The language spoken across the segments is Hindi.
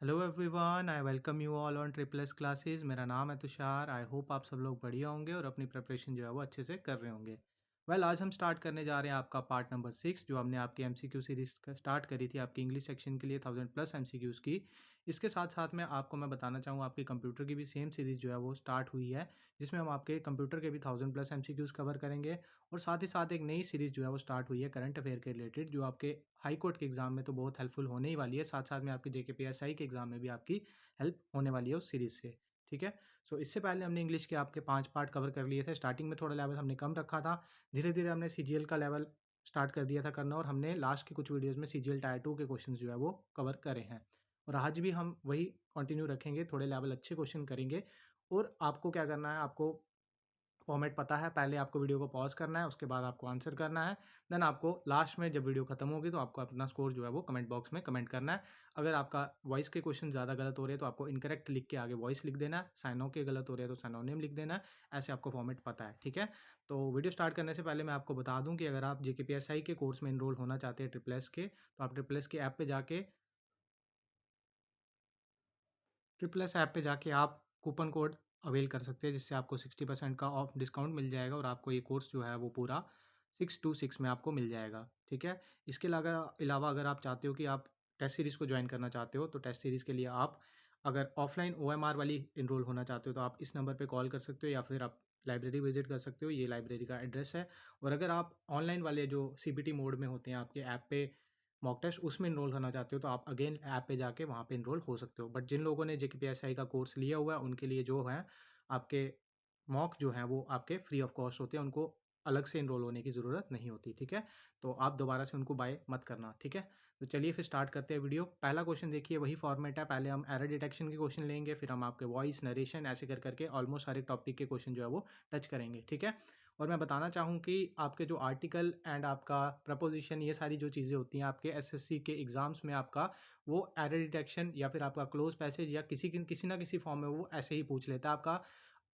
Hello everyone, I welcome you all on triple S classes. मेरा नाम है तुषार। आई होप आप सब लोग बढ़िया होंगे और अपनी प्रिपरेशन जो है वो अच्छे से कर रहे होंगे। आज हम स्टार्ट करने जा रहे हैं आपका पार्ट नंबर 6, जो हमने आपकी एमसीक्यू सीरीज स्टार्ट करी थी आपकी इंग्लिश सेक्शन के लिए 1000+ एमसीक्यूज़ की। इसके साथ साथ में आपको मैं बताना चाहूँगा आपकी कंप्यूटर की भी सेम सीरीज़ जो है वो स्टार्ट हुई है, जिसमें हम आपके कंप्यूटर के भी 1000+ एमसीक्यूज़ कवर करेंगे। और साथ ही साथ एक नई सीरीज़ जो है वो स्टार्ट हुई है करंट अफेयर के रिलेटेड, जो आपके हाई कोर्ट के एग्जाम में तो बहुत हेल्पफुल होने ही वाली है। साथ साथ में आपकी जेकेपीएसआई के एग्जाम में भी आपकी हेल्प होने वाली है उस सीरीज़ से। ठीक है। सो इससे पहले हमने इंग्लिश के आपके 5 पार्ट कवर कर लिए थे। स्टार्टिंग में थोड़ा लेवल हमने कम रखा था, धीरे धीरे हमने सीजीएल का लेवल स्टार्ट कर दिया था करना, और हमने लास्ट के कुछ वीडियोज़ में सीजीएल टायर 2 के क्वेश्चन जो है वो कवर करे हैं। और आज भी हम वही कंटिन्यू रखेंगे, थोड़े लेवल अच्छे क्वेश्चन करेंगे। और आपको क्या करना है, आपको फॉर्मेट पता है। पहले आपको वीडियो को पॉज करना है, उसके बाद आपको आंसर करना है। देन आपको लास्ट में जब वीडियो खत्म होगी तो आपको अपना स्कोर जो है वो कमेंट बॉक्स में कमेंट करना है। अगर आपका वॉइस के क्वेश्चन ज़्यादा गलत हो रहे हैं तो आपको इनकरेक्ट लिख के आगे वॉइस लिख देना है। साइनो के गलत हो रहे हैं तो साइनोनिम लिख देना है। ऐसे आपको फॉर्मेट पता है, ठीक है। तो वीडियो स्टार्ट करने से पहले मैं आपको बता दूं कि अगर आप जेकेपीएसआई के कोर्स में इनरोल होना चाहते हैं ट्रिपल एस के, तो आप ट्रिपल एस ऐप पे जाके आप कूपन कोड अवेल कर सकते हैं, जिससे आपको 60% का ऑफ डिस्काउंट मिल जाएगा और आपको ये कोर्स जो है वो पूरा 626 में आपको मिल जाएगा, ठीक है। इसके अलावा अगर आप चाहते हो कि आप टेस्ट सीरीज़ को ज्वाइन करना चाहते हो, तो टेस्ट सीरीज़ के लिए आप अगर ऑफलाइन ओएमआर वाली इनरोल होना चाहते हो तो आप इस नंबर पे कॉल कर सकते हो, या फिर आप लाइब्रेरी विजिट कर सकते हो। ये लाइब्रेरी का एड्रेस है। और अगर आप ऑनलाइन वाले जो सीबीटी मोड में होते हैं आपके ऐप पे मॉक टेस्ट, उसमें इनरोल होना चाहते हो तो आप अगेन ऐप पे जाके वहाँ पे इनरोल हो सकते हो। बट जिन लोगों ने जेकेपीएसआई का कोर्स लिया हुआ है उनके लिए जो है आपके मॉक जो है वो आपके फ्री ऑफ कॉस्ट होते हैं, उनको अलग से इनरोल होने की ज़रूरत नहीं होती, ठीक है। तो आप दोबारा से उनको बाय मत करना, ठीक है। तो चलिए फिर स्टार्ट करते हैं वीडियो। पहला क्वेश्चन देखिए, वही फॉर्मेट है। पहले हम एरर डिटेक्शन के क्वेश्चन लेंगे, फिर हम आपके वॉइस नरेशन ऐसे कर करके ऑलमोस्ट हर एक टॉपिक के क्वेश्चन जो है वो टच करेंगे, ठीक है। और मैं बताना चाहूँ कि आपके जो आर्टिकल एंड आपका प्रपोजिशन, ये सारी जो चीज़ें होती हैं आपके एसएससी के एग्जाम्स में, आपका वो एरर डिटेक्शन या फिर आपका क्लोज पैसेज या किसी ना किसी फॉर्म में वो ऐसे ही पूछ लेता है। आपका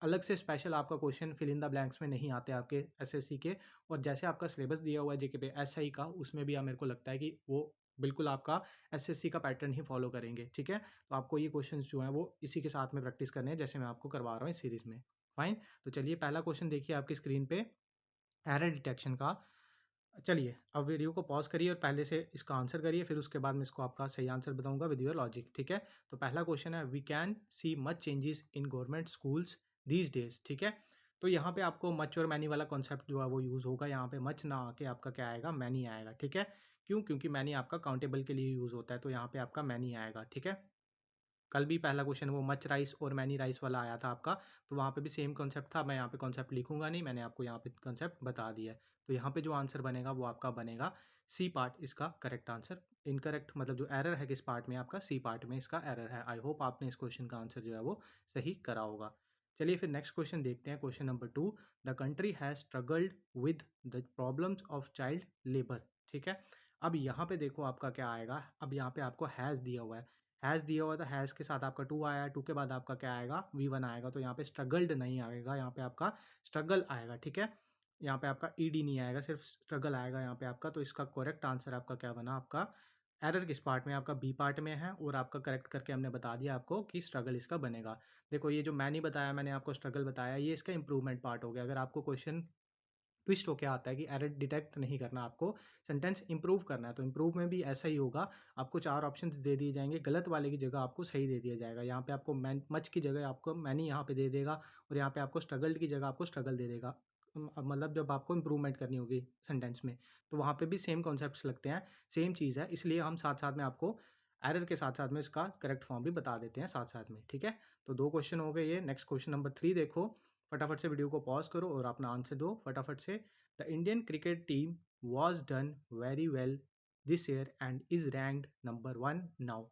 अलग से स्पेशल आपका question fill in the blanks में नहीं आते आपके एसएससी के। और जैसे आपका सिलेबस दिया हुआ है जेकेपीएसआई का, उसमें भी मेरे को लगता है कि वो बिल्कुल आपका एसएससी का पैटर्न ही फॉलो करेंगे, ठीक है। तो आपको ये क्वेश्चंस जो हैं वो इसी के साथ में प्रैक्टिस करने हैं, जैसे मैं आपको करवा रहा हूँ इस सीरीज़ में। फाइन। तो चलिए पहला क्वेश्चन देखिए आपकी स्क्रीन पे, एरर डिटेक्शन का। चलिए अब वीडियो को पॉज करिए और पहले से इसका आंसर करिए, फिर उसके बाद मैं इसको आपका सही आंसर बताऊंगा विद योर लॉजिक, ठीक है। तो पहला क्वेश्चन है, we can see much changes in government schools these days, ठीक है। तो यहाँ पे आपको मच और मैनी वाला कॉन्सेप्ट जो है वो यूज़ होगा। यहाँ पे मच ना आके आपका क्या आएगा, मैनी आएगा, ठीक है। क्यों? क्योंकि मैनी आपका काउंटेबल के लिए यूज़ होता है, तो यहाँ पे आपका मैनी आएगा, ठीक है। कल भी पहला क्वेश्चन वो मच राइस और मैनी राइस वाला आया था आपका, तो वहाँ पे भी सेम कॉन्सेप्ट था। मैं यहाँ पे कॉन्सेप्ट लिखूंगा नहीं, मैंने आपको यहाँ पे कॉन्सेप्ट बता दिया है। तो यहाँ पे जो आंसर बनेगा वो आपका बनेगा सी पार्ट, इसका करेक्ट आंसर। इनकरेक्ट मतलब जो एरर है किस पार्ट में, आपका सी पार्ट में इसका एरर है। आई होप आपने इस क्वेश्चन का आंसर जो है वो सही करा होगा। चलिए फिर नेक्स्ट क्वेश्चन देखते हैं, question number 2। The country has struggled with the problems of child labour, ठीक है। अब यहाँ पे देखो आपका क्या आएगा। अब यहाँ पे आपको हैज़ दिया हुआ है, हैज़ दिया हुआ था, हैज़ के साथ आपका टू आया, टू के बाद आपका क्या आएगा, V1 आएगा। तो यहाँ पे स्ट्रगल्ड नहीं आएगा, यहाँ पे आपका स्ट्रगल आएगा, ठीक है। यहाँ पे आपका ईडी नहीं आएगा, सिर्फ स्ट्रगल आएगा यहाँ पे आपका। तो इसका करेक्ट आंसर आपका क्या बना, आपका एरर किस पार्ट में, आपका बी पार्ट में है। और आपका करेक्ट करके हमने बता दिया आपको कि स्ट्रगल इसका बनेगा। देखो ये जो मैंने बताया, मैंने आपको स्ट्रगल बताया, ये इसका इंप्रूवमेंट पार्ट हो गया। अगर आपको क्वेश्चन ट्विस्ट होके आता है कि एरर डिटेक्ट नहीं करना, आपको सेंटेंस इंप्रूव करना है, तो इंप्रूव में भी ऐसा ही होगा। आपको 4 ऑप्शंस दे दिए जाएंगे, गलत वाले की जगह आपको सही दे दिया जाएगा। यहाँ पे आपको मैन मच की जगह आपको मैनी यहाँ पे दे देगा, और यहाँ पे आपको स्ट्रगल्ड की जगह आपको स्ट्रगल दे देगा। अब मतलब जब आपको इंप्रूवमेंट करनी होगी सेंटेंस में, तो वहाँ पे भी सेम कॉन्सेप्ट्स लगते हैं, सेम चीज़ है। इसलिए हम साथ साथ में आपको एरर के साथ साथ में इसका करेक्ट फॉर्म भी बता देते हैं साथ साथ में, ठीक है। तो 2 क्वेश्चन हो गए ये। नेक्स्ट क्वेश्चन नंबर 3 देखो, फटाफट से वीडियो को पॉज करो और अपना आंसर दो फटाफट से। The Indian cricket team was done very well this year and is ranked number 1 now.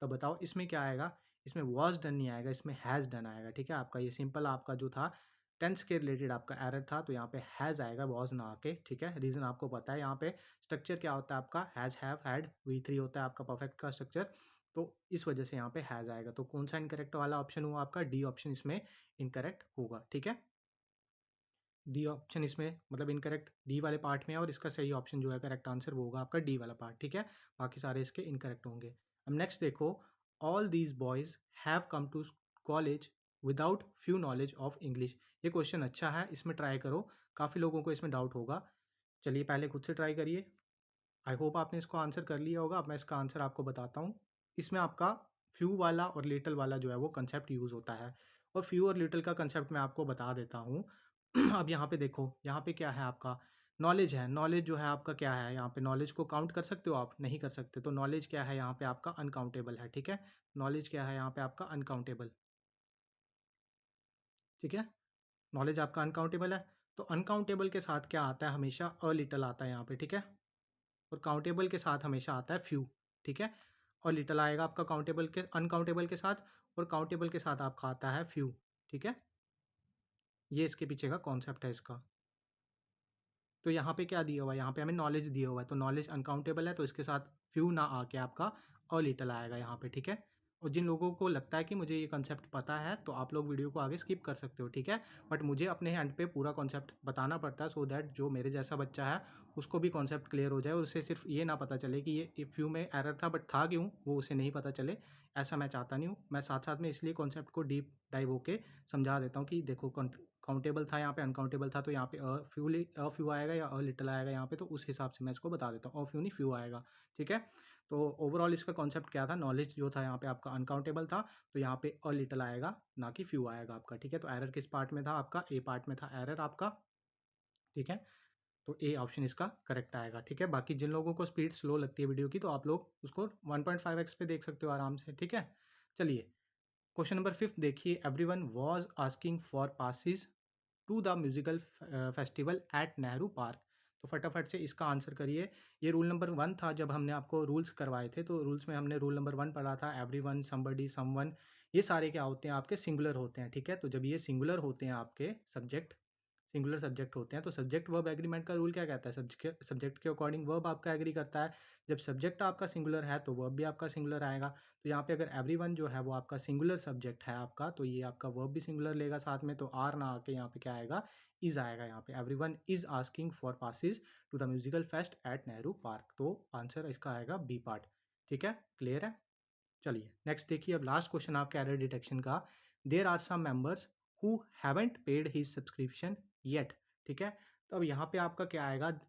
तो बताओ इसमें क्या आएगा, इसमें वॉज डन नहीं आएगा, इसमें हैज़ डन आएगा, ठीक है। आपका ये सिंपल आपका जो था टेंस के रिलेटेड आपका एरर था, तो यहाँ पे हैज़ आएगा, वॉज ना आके, ठीक है। रीज़न आपको पता है, यहाँ पे स्ट्रक्चर क्या होता है आपका, हैज़ हैव हैड V3 होता है आपका परफेक्ट का स्ट्रक्चर। तो इस वजह से यहाँ पे हैज़ आएगा। तो कौन सा इनकरेक्ट वाला ऑप्शन हुआ आपका, डी ऑप्शन इसमें इनकरेक्ट होगा, ठीक है। डी ऑप्शन इसमें मतलब इनकरेक्ट डी वाले पार्ट में है, और इसका सही ऑप्शन जो है करेक्ट आंसर वो होगा आपका डी वाला पार्ट, ठीक है। बाकी सारे इसके इनकरेक्ट होंगे। अब नेक्स्ट देखो, all these boys have come to college without few knowledge of English. ये क्वेश्चन अच्छा है, इसमें ट्राई करो, काफ़ी लोगों को इसमें डाउट होगा। चलिए पहले खुद से ट्राई करिए। आई होप आपने इसको आंसर कर लिया होगा। अब मैं इसका आंसर आपको बताता हूँ। इसमें आपका फ्यू वाला और लिटिल वाला जो है वो कंसेप्ट यूज़ होता है, और फ्यू और लिटिल का कंसेप्ट मैं आपको बता देता हूँ। अब यहाँ पे देखो, यहाँ पे क्या है आपका नॉलेज है। नॉलेज जो है आपका क्या है, यहाँ पे नॉलेज को काउंट कर सकते हो आप? नहीं कर सकते। तो नॉलेज क्या है यहाँ पे आपका अनकाउंटेबल है, ठीक है। नॉलेज क्या है यहाँ पे आपका अनकाउंटेबल, ठीक है। नॉलेज आपका अनकाउंटेबल है। तो अनकाउंटेबल के साथ क्या आता है, हमेशा अ लिटल आता है यहाँ पे, ठीक है। और काउंटेबल के साथ हमेशा आता है फ्यू, ठीक है। और लिटल आएगा आपका काउंटेबल के अनकाउंटेबल के साथ, और काउंटेबल के साथ आपका आता है फ्यू, ठीक है। ये इसके पीछे का कॉन्सेप्ट है इसका। तो यहाँ पे क्या दिया हुआ है, यहाँ पे हमें नॉलेज दिया हुआ है, तो नॉलेज अनकाउंटेबल है, तो इसके साथ फ्यू ना आके आपका अ लिटल आएगा यहाँ पे, ठीक है। और जिन लोगों को लगता है कि मुझे ये कंसेप्ट पता है, तो आप लोग वीडियो को आगे स्किप कर सकते हो, ठीक है। बट मुझे अपने हैंड पे पूरा कॉन्सेप्ट बताना पड़ता है, सो दैट जो मेरे जैसा बच्चा है उसको भी कॉन्सेप्ट क्लियर हो जाए, और उसे सिर्फ ये ना पता चले कि ये फ्यू में एरर था, बट था क्यों वो उसे नहीं पता चले। ऐसा मैं चाहता नहीं हूँ। मैं साथ साथ में इसलिए कॉन्सेप्ट को डीप डाइव होके समझा देता हूँ कि देखो काउंटेबल था, यहाँ पे अनकाउंटेबल था, तो यहाँ पे अ फ्यू आएगा या अ लिटल आएगा यहाँ पे, तो उस हिसाब से मैं इसको बता देता हूँ। अ फ्यू नहीं फ्यू आएगा, ठीक है। तो ओवरऑल इसका कॉन्सेप्ट क्या था, नॉलेज जो था यहाँ पे आपका अनकाउंटेबल था, तो यहाँ पे अ लिटल आएगा ना कि फ्यू आएगा आपका, ठीक है। तो एरर किस पार्ट में था आपका, ए पार्ट में था एरर आपका, ठीक है। तो ए ऑप्शन इसका करेक्ट आएगा, ठीक है। बाकी जिन लोगों को स्पीड स्लो लगती है वीडियो की, तो आप लोग उसको 1.5x पे देख सकते हो आराम से, ठीक है। चलिए क्वेश्चन नंबर 5 देखिए। Everyone was asking for passes to the musical festival at Nehru Park. तो फटाफट से इसका आंसर करिए। ये रूल नंबर 1 था, जब हमने आपको रूल्स करवाए थे, तो रूल्स में हमने रूल नंबर 1 पढ़ा था, एवरीवन, समबडी, समवन। ये सारे क्या होते हैं आपके, सिंगुलर होते हैं, ठीक है। तो जब ये सिंगुलर होते हैं आपके सब्जेक्ट, सिंगुलर सब्जेक्ट होते हैं, तो सब्जेक्ट वर्ब एग्रीमेंट का रूल क्या कहता है, सब्जेक्ट के अकॉर्डिंग वर्ब आपका एग्री करता है। जब सब्जेक्ट आपका सिंगुलर है तो वर्ब भी आपका सिंगुलर आएगा। तो यहाँ पे अगर एवरीवन जो है वो आपका सिंगुलर सब्जेक्ट है आपका, तो ये आपका वर्ब भी सिंगुलर लेगा साथ में, तो आर ना आके यहाँ पे क्या आएगा, इज आएगा। यहाँ पे everyone is asking for passes to the musical fest at Nehru Park, तो आंसर इसका आएगा बी पार्ट, ठीक है। क्लियर है। चलिए नेक्स्ट देखिए। अब लास्ट क्वेश्चन आपके एरर डिटेक्शन का। There are some members who haven't paid his subscription yet, ठीक है। तो अब यहाँ पे आपका क्या आएगा,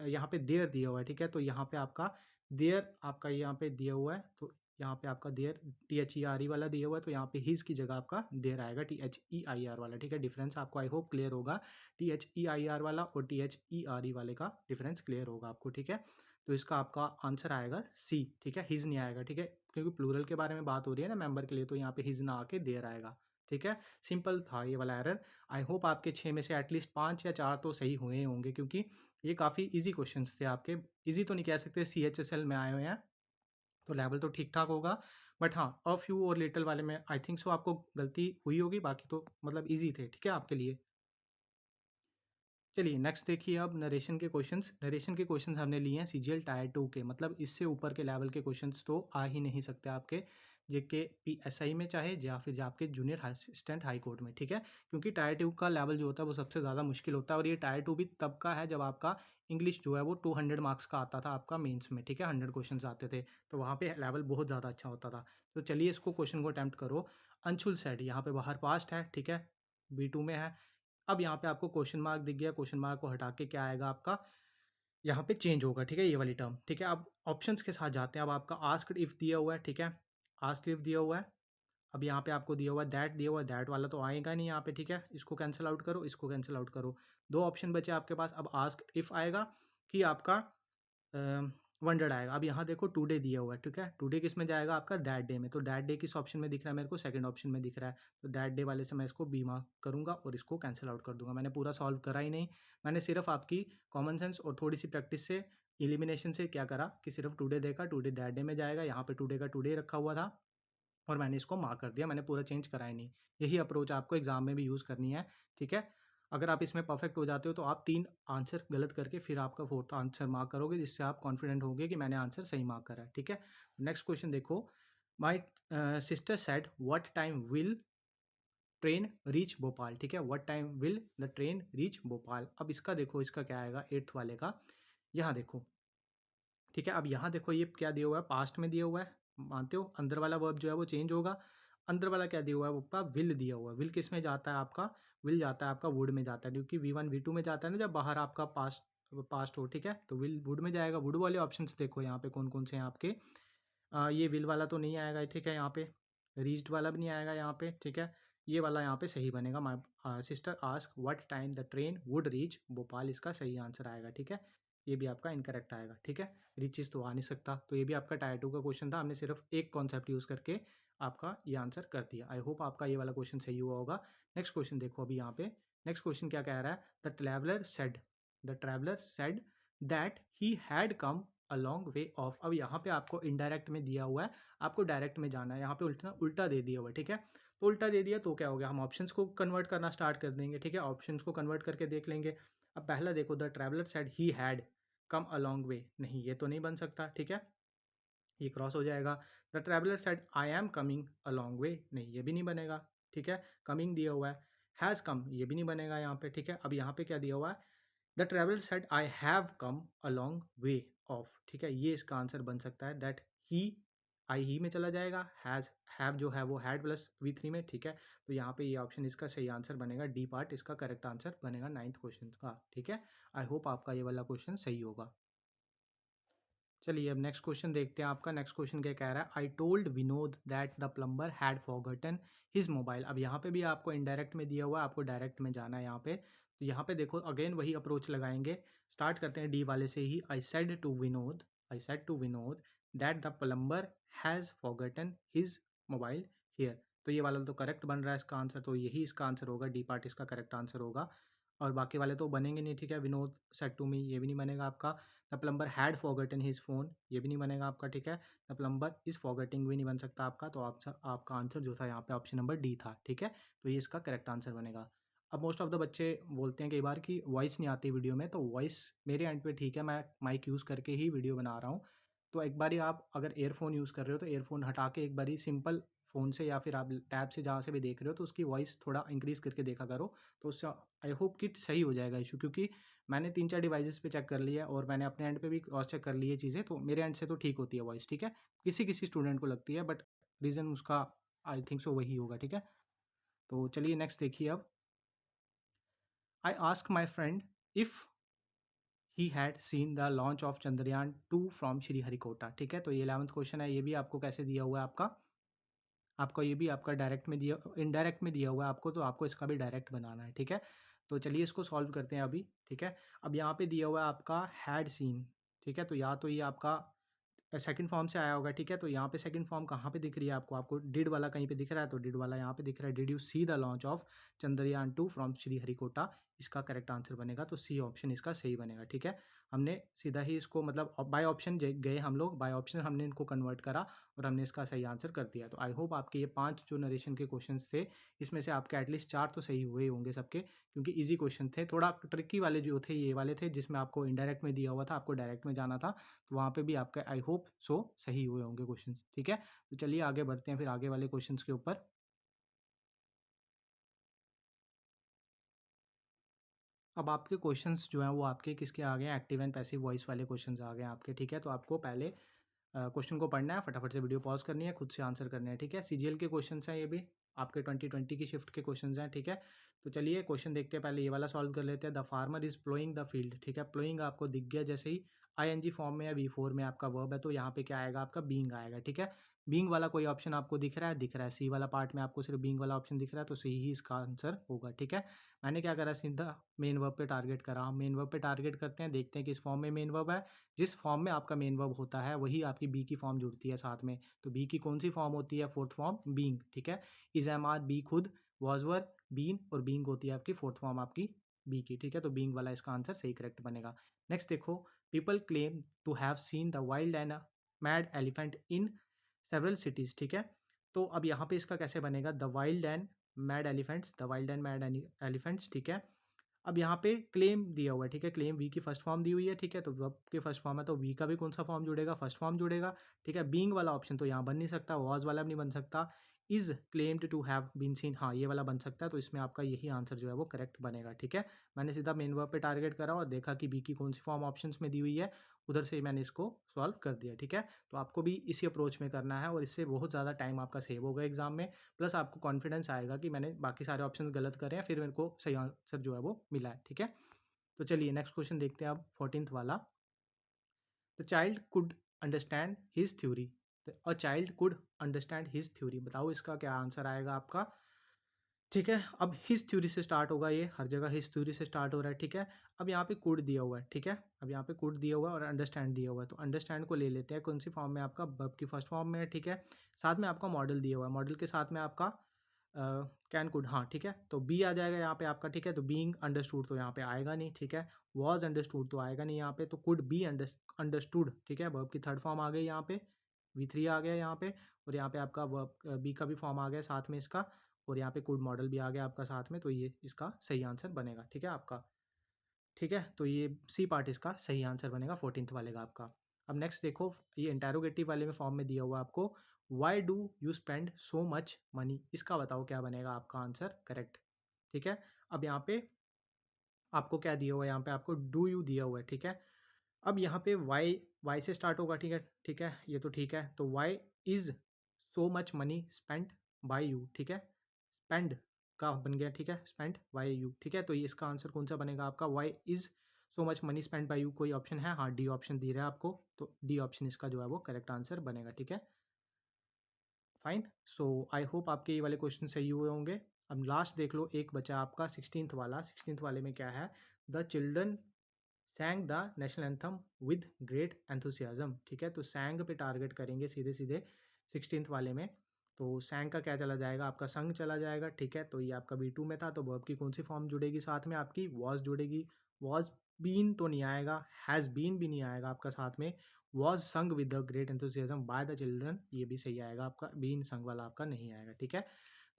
यहाँ पे देयर दिया हुआ है, ठीक है। तो यहाँ पे आपका देयर आपका यहाँ पे दिया हुआ है, तो यहाँ पे आपका देयर THERE वाला दिया हुआ है, तो यहाँ पे हिज की जगह आपका देयर आएगा, THEIR वाला, ठीक है। डिफरेंस आपको आई होप क्लियर होगा। THEIR वाला और THERE वाले का डिफरेंस क्लियर होगा आपको, ठीक है। तो इसका आपका आंसर आएगा सी, ठीक है। हिज नहीं आएगा, ठीक है, क्योंकि प्लूरल के बारे में बात हो रही है ना मेंबर के लिए, तो यहाँ पे हिज ना आके देयर आएगा, ठीक है। सिंपल था ये वाला एरर। आई होप आपके 6 में से एटलीस्ट 5 या 4 तो सही हुए होंगे, क्योंकि ये काफ़ी इजी क्वेश्चंस थे आपके। इजी तो नहीं कह सकते, CHSL में आए हुए हैं, तो लेवल तो ठीक ठाक होगा। बट हाँ, अ फ्यू और लिटिल वाले में आई थिंक सो आपको गलती हुई होगी, बाकी तो मतलब ईजी थे, ठीक है आपके लिए। चलिए नेक्स्ट देखिए। अब नरेशन के क्वेश्चंस हमने लिए हैं CGL टायर 2 के, मतलब इससे ऊपर के लेवल के क्वेश्चंस तो आ ही नहीं सकते आपके JK PSI में, चाहे या फिर आपके जूनियर असिस्टेंट हाई कोर्ट में, ठीक है। क्योंकि टायर 2 का लेवल जो होता है वो सबसे ज़्यादा मुश्किल होता है, और ये टायर 2 भी तब का है जब आपका इंग्लिश जो है वो 200 मार्क्स का आता था आपका मेंस में, ठीक है। 100 क्वेश्चन आते थे, तो वहाँ पे लेवल बहुत ज़्यादा अच्छा होता था। तो चलिए इसको क्वेश्चन को अटैम्प्ट करो। अंशुल सेड यहाँ पे बाहर पास्ट है, ठीक है, B2 में है। अब यहाँ पे आपको क्वेश्चन मार्क दिख गया, क्वेश्चन मार्क को हटा के क्या आएगा आपका, यहाँ पे चेंज होगा, ठीक है, ये वाली टर्म, ठीक है। अब ऑप्शंस के साथ जाते हैं। अब आपका आस्क्ड इफ दिया हुआ है, ठीक है, आस्क्ड इफ दिया हुआ है। अब यहाँ पे आपको दिया हुआ है दैट, दिया हुआ है दैट वाला तो आएगा नहीं यहाँ पे, ठीक है। इसको कैंसिल आउट करो, इसको कैंसिल आउट करो, दो ऑप्शन बचे आपके पास। अब आस्क्ड इफ आएगा कि आपका वंडर्ड आएगा। अब यहाँ देखो टुडे दिया हुआ है, ठीक है, टुडे किस में जाएगा आपका, दैट डे में, तो दैट डे किस ऑप्शन में दिख रहा है मेरे को, सेकंड ऑप्शन में दिख रहा है। तो दैट डे वाले से मैं इसको बी मार्क करूंगा और इसको कैंसिल आउट कर दूंगा। मैंने पूरा सॉल्व करा ही नहीं, मैंने सिर्फ आपकी कॉमन सेंस और थोड़ी सी प्रैक्टिस से, एलिमिनेशन से क्या करा कि सिर्फ टुडे देखा, टुडे दैट डे में जाएगा, यहाँ पे टुडे का टुडे रखा हुआ था और मैंने इसको मार्क कर दिया, मैंने पूरा चेंज करा ही नहीं। यही अप्रोच आपको एग्जाम में भी यूज़ करनी है, ठीक है। अगर आप इसमें परफेक्ट हो जाते हो तो आप 3 आंसर गलत करके फिर आपका 4th आंसर मार्क करोगे, जिससे आप कॉन्फिडेंट होगे कि मैंने आंसर सही मार्क करा है, ठीक है। नेक्स्ट क्वेश्चन देखो। My sister said what time will train reach Bhopal, ठीक है, what time will the train reach Bhopal. अब इसका देखो, इसका क्या आएगा 8th वाले का, यहाँ देखो, ठीक है। अब यहाँ देखो ये क्या दिया हुआ है, पास्ट में दिया हुआ है, मानते हो? अंदर वाला वर्ब जो है वो चेंज होगा। अंदर वाला क्या दिया हुआ है आपका? विल दिया हुआ है। विल किस में जाता है आपका? विल जाता है आपका वुड में जाता है, क्योंकि V1 V2 में जाता है ना जब बाहर आपका पास्ट हो, ठीक है? तो विल वुड में जाएगा। वुड वाले ऑप्शंस देखो यहाँ पे कौन कौन से हैं आपके। ये विल वाला तो नहीं आएगा, ठीक है? यहाँ पे रीच्ड वाला भी नहीं आएगा यहाँ पे, ठीक है? ये वाला यहाँ पे सही बनेगा। My sister ask what time the train would reach Bhopal, इसका सही आंसर आएगा, ठीक है? ये भी आपका इनकरेक्ट आएगा, ठीक है? रीचेस तो आ नहीं सकता। तो ये भी आपका टायर 2 का क्वेश्चन था। हमने सिर्फ एक कॉन्सेप्ट यूज़ करके आपका ये आंसर कर दिया। आई होप आपका ये वाला क्वेश्चन सही हुआ होगा। नेक्स्ट क्वेश्चन देखो अभी यहाँ पे। नेक्स्ट क्वेश्चन क्या कह रहा है? The traveller said that he had come a long way of. अब यहाँ पे आपको इनडायरेक्ट में दिया हुआ है, आपको डायरेक्ट में जाना है। यहाँ पे उल्टा उल्टा दे दिया हुआ है, ठीक है? तो उल्टा दे दिया तो क्या हो गया? हम ऑप्शंस को कन्वर्ट करना स्टार्ट कर देंगे, ठीक है? ऑप्शंस को कन्वर्ट करके देख लेंगे। अब पहला देखो, the traveller said he had come a long way, नहीं ये तो नहीं बन सकता, ठीक है? ये क्रॉस हो जाएगा। The traveller said I am coming a long way, नहीं ये भी नहीं बनेगा, ठीक है? कमिंग दिया हुआ है। हैज़ कम, ये भी नहीं बनेगा यहाँ पे, ठीक है? अब यहाँ पे क्या दिया हुआ है? The traveller said I have come a long way of, ठीक है? ये इसका आंसर बन सकता है। दैट ही, आई ही में चला जाएगा। हैव जो है वो हैड प्लस V3 में, ठीक है? तो यहाँ पे ये ऑप्शन इसका सही आंसर बनेगा। डी पार्ट इसका करेक्ट आंसर बनेगा 9th क्वेश्चन का, ठीक है? आई होप आपका ये वाला क्वेश्चन सही होगा। चलिए अब नेक्स्ट क्वेश्चन देखते हैं। आपका नेक्स्ट क्वेश्चन क्या कह रहा है? I told Vinod that the plumber had forgotten his mobile. अब यहाँ पे भी आपको इनडायरेक्ट में दिया हुआ है, आपको डायरेक्ट में जाना है यहाँ पे। तो यहाँ पे देखो अगेन वही अप्रोच लगाएंगे। स्टार्ट करते हैं डी वाले से ही। I said to Vinod that the plumber has forgotten his mobile here. तो ये वाला तो करेक्ट बन रहा है इसका आंसर, तो यही इसका आंसर होगा। डी पार्ट इसका करेक्ट आंसर होगा। और बाकी वाले तो बनेंगे नहीं, ठीक है? विनोद सेड टू मी, ये भी नहीं बनेगा आपका। The plumber had forgotten his phone, ये भी नहीं बनेगा आपका, ठीक है? द प्लम्बर इज़ फॉरगेटिंग भी नहीं बन सकता आपका। तो आपका आंसर जो था यहाँ पे ऑप्शन नंबर डी था, ठीक है? तो ये इसका करेक्ट आंसर बनेगा। अब मोस्ट ऑफ द बच्चे बोलते हैं कई बार कि वॉइस नहीं आती वीडियो में, तो वॉइस मेरे एंड पे ठीक है, मैं माइक यूज़ करके ही वीडियो बना रहा हूँ। तो एक बारी आप अगर ईयरफोन यूज़ कर रहे हो तो ईयरफोन हटा के एक बारी सिंपल फ़ोन से या फिर आप टैब से जहाँ से भी देख रहे हो तो उसकी वॉइस थोड़ा इंक्रीज़ करके देखा करो। तो उससे आई होप कि सही हो जाएगा इशू, क्योंकि मैंने 3-4 डिवाइसेस पे चेक कर लिया है और मैंने अपने एंड पे भी क्रॉस चेक कर ली है चीज़ें, तो मेरे एंड से तो ठीक होती है वॉइस, ठीक है? किसी-किसी स्टूडेंट को लगती है, बट रीज़न उसका आई थिंक सो वही होगा, ठीक है? तो चलिए नेक्स्ट देखिए अब। I asked my friend if he had seen the launch of Chandrayaan 2 from Sriharikota, ठीक है? तो ये 11th क्वेश्चन है। ये भी आपको कैसे दिया हुआ है आपका ये भी आपका डायरेक्ट में दिया, इनडायरेक्ट में दिया हुआ है आपको, तो आपको इसका भी डायरेक्ट बनाना है, ठीक है? तो चलिए इसको सॉल्व करते हैं अभी, ठीक है? अब यहाँ पे दिया हुआ है आपका हैड सीन, ठीक है? तो या तो ये आपका सेकंड फॉर्म से आया होगा, ठीक है? तो यहाँ पे सेकंड फॉर्म कहाँ पे दिख रही है आपको? आपको डिड वाला कहीं पे दिख रहा है, तो डिड वाला यहाँ पे दिख रहा है। Did you see the launch of Chandrayaan 2 from Sriharikota, इसका करेक्ट आंसर बनेगा। तो सी ऑप्शन इसका सही बनेगा, ठीक है? हमने सीधा ही इसको मतलब बाय ऑप्शन गए हम लोग, बाय ऑप्शन हमने इनको कन्वर्ट करा और हमने इसका सही आंसर कर दिया। तो आई होप आपके ये 5 जो नरेशन के क्वेश्चंस थे, इसमें से आपके एटलीस्ट 4 तो सही हुए होंगे सबके, क्योंकि ईजी क्वेश्चन थे। थोड़ा ट्रिकी वाले जो थे ये वाले थे, जिसमें आपको इनडायरेक्ट में दिया हुआ था, आपको डायरेक्ट में जाना था। तो वहाँ पे भी आपका आई होप सो सही हुए होंगे क्वेश्चंस, ठीक है? तो चलिए आगे बढ़ते हैं फिर आगे वाले क्वेश्चंस के ऊपर। अब आपके क्वेश्चंस जो हैं वो आपके किसके आ गए हैं? एक्टिव एंड पैसिव वॉइस वाले क्वेश्चंस आ गए हैं आपके, ठीक है? तो आपको पहले क्वेश्चन को पढ़ना है, फटाफट से वीडियो पॉज करनी है, खुद से आंसर करने हैं, ठीक है? सीजीएल के क्वेश्चंस हैं ये भी, आपके 2020 की शिफ्ट के क्वेश्चंस हैं, ठीक है? तो चलिए क्वेश्चन देखते हैं। पहले ये वाला सॉल्व कर लेते हैं। The farmer is ploughing the field, ठीक है? प्लोइंग आपको दिख गया जैसे ही आईएनजी फॉर्म में या V4 में आपका वर्ब है, तो यहाँ पे क्या आएगा? आपका बीइंग आएगा, ठीक है? बीइंग वाला कोई ऑप्शन आपको दिख रहा है? दिख रहा है। सी वाला पार्ट में आपको सिर्फ बीइंग वाला ऑप्शन दिख रहा है, तो सी ही इसका आंसर होगा, ठीक है? मैंने क्या करा? सीधा मेन वर्ब पे टारगेट करा। मेन वर्ब पे टारगेट करते हैं, देखते हैं किस फॉर्म में मेन वर्ब है। जिस फॉर्म में आपका मेन वर्ब होता है वही आपकी बी की फॉर्म जुड़ती है साथ में। तो बी की कौन सी फॉर्म होती है? फोर्थ फॉर्म, बीइंग, ठीक है? इज एम आर बी खुद, वॉज वर बीन, और बीइंग होती है आपकी फोर्थ फॉर्म आपकी बी की, ठीक है? तो बीइंग वाला इसका आंसर सही करेक्ट बनेगा। नेक्स्ट देखो, people claim to have seen the wild and mad elephant in several cities, ठीक है? तो अब यहाँ पे इसका कैसे बनेगा? The wild and mad elephants, the wild and mad elephants, ठीक है? अब यहाँ पे क्लेम दिया हुआ है, ठीक है? क्लेम वी की फर्स्ट फॉर्म दी हुई है, ठीक है? तो वर्ब की फर्स्ट फॉर्म है, तो वी का भी कौन सा फॉर्म जुड़ेगा? फर्स्ट फॉर्म जुड़ेगा, ठीक है? बीइंग वाला ऑप्शन तो यहाँ बन नहीं सकता, वॉज वाला भी नहीं बन सकता, is claimed to have been seen, हाँ ये वाला बन सकता है, तो इसमें आपका यही आंसर जो है वो करेक्ट बनेगा। ठीक है, मैंने सीधा मेन वर्ब पे टारगेट करा और देखा कि बी की कौन सी फॉर्म ऑप्शंस में दी हुई है, उधर से मैंने इसको सॉल्व कर दिया। ठीक है, तो आपको भी इसी अप्रोच में करना है और इससे बहुत ज़्यादा टाइम आपका सेव होगा एग्जाम में, प्लस आपको कॉन्फिडेंस आएगा कि मैंने बाकी सारे ऑप्शन गलत करे हैं, फिर मेरे को सही आंसर जो है वो मिला है। ठीक है, तो चलिए नेक्स्ट क्वेश्चन देखते हैं अब 14th वाला। The child could understand his theory, a child could understand his theory, बताओ इसका क्या आंसर आएगा आपका। ठीक है, अब हिज थ्योरी से स्टार्ट होगा, ये हर जगह हिज थ्योरी से स्टार्ट हो रहा है। ठीक है, अब यहाँ पे कुड दिया हुआ है। ठीक है, अब यहाँ पे कुड दिया हुआ है और अंडरस्टैंड दिया हुआ है, तो अंडरस्टैंड को ले लेते हैं, कौन सी फॉर्म में आपका, वर्ब की फर्स्ट फॉर्म में है। ठीक है, साथ में आपका मॉडल दिया हुआ है, मॉडल के साथ में आपका कैन कुड, हाँ ठीक है, तो बी आ जाएगा यहाँ पे आपका। ठीक है, तो बीइंग अंडरस्टूड तो यहाँ पे आएगा नहीं। ठीक है, वॉज अंडरस्टूड तो आएगा नहीं यहाँ पे, तो कुड बी अंडरस्टूड। ठीक है, वर्ब की थर्ड फॉर्म आ गई यहाँ पे, V3 आ गया यहाँ पे, और यहाँ पे आपका वर्ब बी का भी फॉर्म आ गया साथ में इसका, और यहाँ पे कुड मॉडल भी आ गया आपका साथ में, तो ये इसका सही आंसर बनेगा। ठीक है आपका, ठीक है, तो ये सी पार्ट इसका सही आंसर बनेगा 14th वाले का आपका। अब नेक्स्ट देखो, ये इंटेरोगेटिव वाले में फॉर्म में दिया हुआ आपको, why do you spend so much money, इसका बताओ क्या बनेगा आपका आंसर करेक्ट। ठीक है, अब यहाँ पे आपको क्या दिया हुआ है, यहाँ पे आपको डू यू दिया हुआ है। ठीक है, अब यहाँ पे वाई, वाई से स्टार्ट होगा। ठीक है, ठीक है, ये तो ठीक है, तो why is so much money spent by you. ठीक है, स्पेंड का बन गया। ठीक है, स्पेंड बाय यू। ठीक है, तो ये इसका आंसर कौन सा बनेगा आपका, why is so much money spend by you, कोई ऑप्शन है, हाँ डी ऑप्शन दे रहा है आपको, तो डी ऑप्शन इसका जो है वो करेक्ट आंसर बनेगा। ठीक है, फाइन, सो आई होप आपके ये वाले क्वेश्चन सही हुए होंगे। अब लास्ट देख लो, एक बचा आपका 16th वाला, 16th वाले में क्या है, the children sang the national anthem with great enthusiasm. ठीक है, तो सैंग पे टारगेट करेंगे सीधे सीधे 16th वाले में, तो सैंग का क्या चला जाएगा आपका, संग चला जाएगा। ठीक है, तो ये आपका B2 में था, तो वर्ब की कौन सी फॉर्म जुड़ेगी साथ में आपकी, वॉज जुड़ेगी। वॉज बीन तो नहीं आएगा, हैज़ बीन भी नहीं आएगा आपका साथ में, वॉज संग with the great enthusiasm by the children, ये भी सही आएगा आपका, बीन संग वाला आपका नहीं आएगा। ठीक है,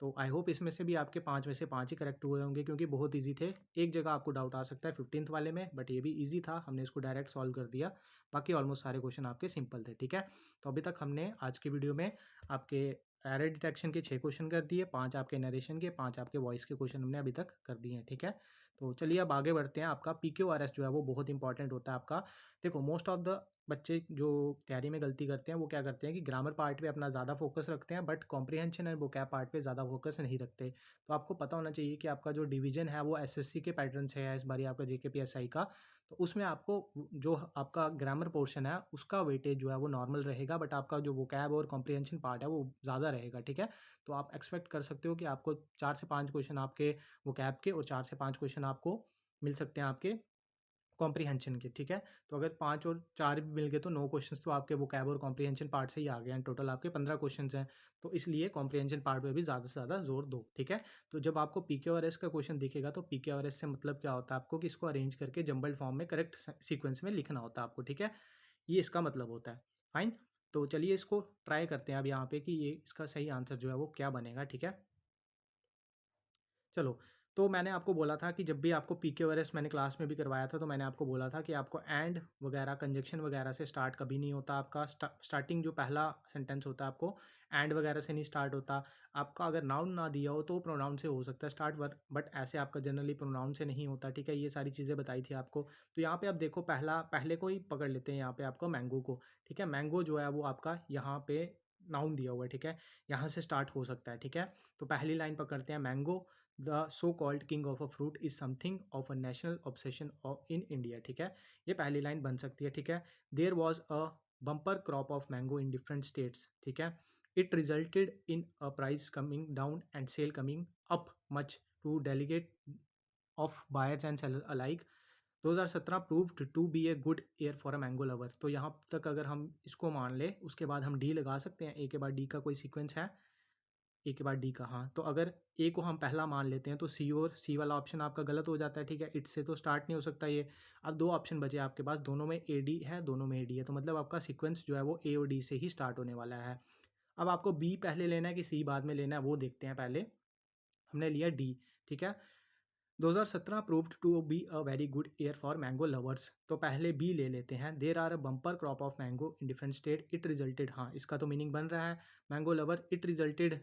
तो आई होप इसमें से भी आपके 5 में से 5 ही करेक्ट हुए होंगे, क्योंकि बहुत इजी थे। एक जगह आपको डाउट आ सकता है 15th वाले में, बट ये भी इजी था, हमने इसको डायरेक्ट सॉल्व कर दिया। बाकी ऑलमोस्ट सारे क्वेश्चन आपके सिंपल थे। ठीक है, तो अभी तक हमने आज के वीडियो में आपके एरर डिटेक्शन के 6 क्वेश्चन कर दिए, 5 आपके नरेशन के, 5 आपके वॉइस के क्वेश्चन हमने अभी तक कर दिए हैं। ठीक है, तो चलिए अब आगे बढ़ते हैं। आपका PQRS जो है वो बहुत इंपॉर्टेंट होता है आपका। देखो, मोस्ट ऑफ द बच्चे जो तैयारी में गलती करते हैं, वो क्या करते हैं कि ग्रामर पार्ट पे अपना ज़्यादा फोकस रखते हैं, but comprehension and vocab part पे ज़्यादा फोकस नहीं रखते। तो आपको पता होना चाहिए कि आपका जो डिवीजन है वो SSC के पैटर्न से है, इस बारी आपका JKPSI का, तो उसमें आपको जो आपका ग्रामर पोर्शन है उसका वेटेज जो है वो नॉर्मल रहेगा, बट आपका जो वोकैब और कॉम्प्रिहेंशन पार्ट है वो ज़्यादा रहेगा। ठीक है, तो आप एक्सपेक्ट कर सकते हो कि आपको 4 से 5 क्वेश्चन आपके वोकैब के और 4 से 5 क्वेश्चन आपको मिल सकते हैं आपके कॉम्प्रिहेंशन के। ठीक है, तो अगर 5 और 4 भी मिल गए तो 9 क्वेश्चंस तो आपके वोकैब और कॉम्प्रिहेंशन पार्ट से ही आ गए हैं, टोटल आपके 15 क्वेश्चंस हैं, तो इसलिए कॉम्प्रिहेंशन पार्ट पे भी ज़्यादा से ज़्यादा जोर दो। ठीक है, तो जब आपको PQRS का क्वेश्चन दिखेगा, तो PQRS से मतलब क्या होता है आपको, कि इसको अरेंज करके जंबल्ड फॉर्म में करेक्ट सीक्वेंस में लिखना होता है आपको। ठीक है, ये इसका मतलब होता है। फाइन, तो चलिए इसको ट्राई करते हैं अब यहाँ पे कि ये इसका सही आंसर जो है वो क्या बनेगा। ठीक है, चलो, तो मैंने आपको बोला था कि जब भी आपको PQRS मैंने क्लास में भी करवाया था, तो मैंने आपको बोला था कि आपको एंड वगैरह कंजक्शन वगैरह से स्टार्ट कभी नहीं होता आपका। स्टार्टिंग जो पहला सेंटेंस होता है आपको एंड वगैरह से नहीं स्टार्ट होता आपका। अगर नाउन ना दिया हो तो प्रोनाउन से हो सकता है स्टार्ट, बट ऐसे आपका जनरली प्रोनाउन से नहीं होता। ठीक है, ये सारी चीज़ें बताई थी आपको। तो यहाँ पे आप देखो, पहले को ही पकड़ लेते हैं, यहाँ पे आपको मैंगो को। ठीक है, मैंगो जो है वो आपका यहाँ पे नाउन दिया हुआ है। ठीक है, यहाँ से स्टार्ट हो सकता है। ठीक है, तो पहली लाइन पकड़ते हैं, mango the so called king of a fruit is something of a national obsession in India. ठीक है, ये पहली लाइन बन सकती है। ठीक है, there was a bumper crop of mango in different states. ठीक है, it resulted in a price coming down and sale coming up much to delegate of buyers and seller alike. 2017 proved to be a good year for a mango lover. तो यहाँ तक अगर हम इसको मान ले, उसके बाद हम डी लगा सकते हैं, ए के बाद डी का कोई सीक्वेंस है, ए के बाद डी का, हाँ, तो अगर ए को हम पहला मान लेते हैं तो सी और सी वाला ऑप्शन आपका गलत हो जाता है। ठीक है, इट से तो स्टार्ट नहीं हो सकता ये। अब 2 ऑप्शन बचे आपके पास, दोनों में ए डी है, दोनों में ए डी है, तो मतलब आपका सीक्वेंस जो है वो ए और डी से ही स्टार्ट होने वाला है। अब आपको बी पहले लेना है कि सी बाद में लेना है, वो देखते हैं पहले। हमने लिया डी। ठीक है, 2017 proved to be a very good year for mango lovers, तो पहले बी ले लेते हैं। There are a bumper crop of mango in different state, it resulted, हाँ इसका तो मीनिंग बन रहा है, मैंगो लवर इट रिजल्टेड